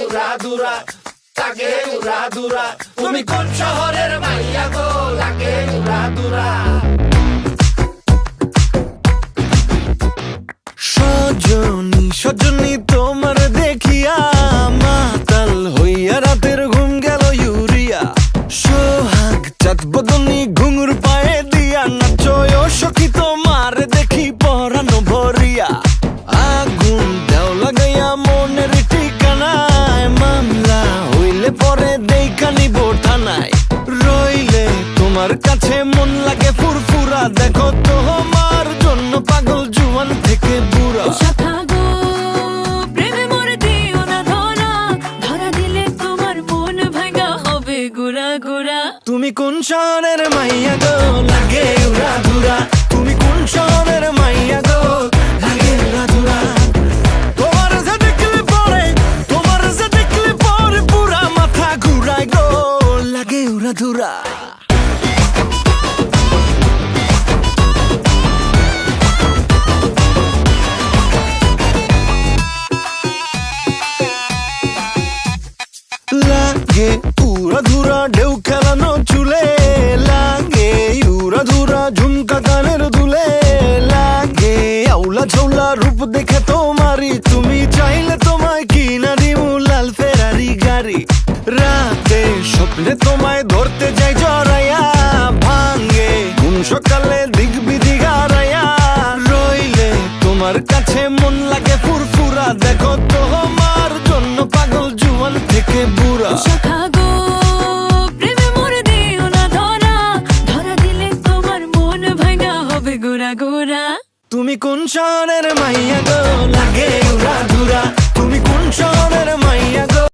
উড়াদুরা, লাগে উড়াদুরা। তুমি কোন শহরের মাইয়া গো, লাগে উড়াদুরা। সজনী সজনী তোমার দেখিয়া মাতাল হইয়া রাতের ঘুম গেল ইউরিয়া। সোহাগ চাঁদ বদনী ঘুঙুর পায়ে দিয়া নাচয় সখী তোমার দেখি পরানো ভরিয়া। আগুন দেও লাগাইয়া মনের ঠিকানায়, মামলা হইলে পরে দেইখা নিব থানায়। রইলে তোমার কাছে মন লাগে ফুরফুরা, দেখো তোমার জন্য পাগল জুয়ান থেকে বুড়া। শাখা গো প্রেমে মরে দিও না ধরা, ধরা দিলে তোমার মন ভাঙা হবে গুড়া গুড়া। তুমি কোন শহরের মাইয়া গো, লাগে উড়াধুরা। তুমি কোন শহরের মাইয়া গো, লাগে উড়াধুরা। তোমার যে দেখলে পরে, তোমার যে দেখলে পরে পুরা মাথা ঘুরায় গো, লাগে উড়াধুরা। লাগে উড়াধুরা ঢেউ খেলানো চুলে, লাগে উড়াধুরা ঝুমকা কানের দুলে, লাগে আউলা ঝৌলা রূপ দেখে তোমারি, তুমি চাইলে তোমায় কিনা দিমু লাল ফেরারি গাড়ি। রাতে স্বপ্নে তোমায় ধরতে যাই জড়াইয়া, ভাঙ্গে ঘুম সকালে দিক বিধি গারাইয়া। রইলে তোমার কাছে মন লাগে ফুরফুরা, দেখো তোমার জন্য পাগল জুয়ান থেকে বুড়া। শাখা গো প্রেমে মরে দিও না ধরা, ধরা দিলে তোমার মন ভাঙা হবে গুড়া গুড়া। তুমি কোন শহরের মাইয়া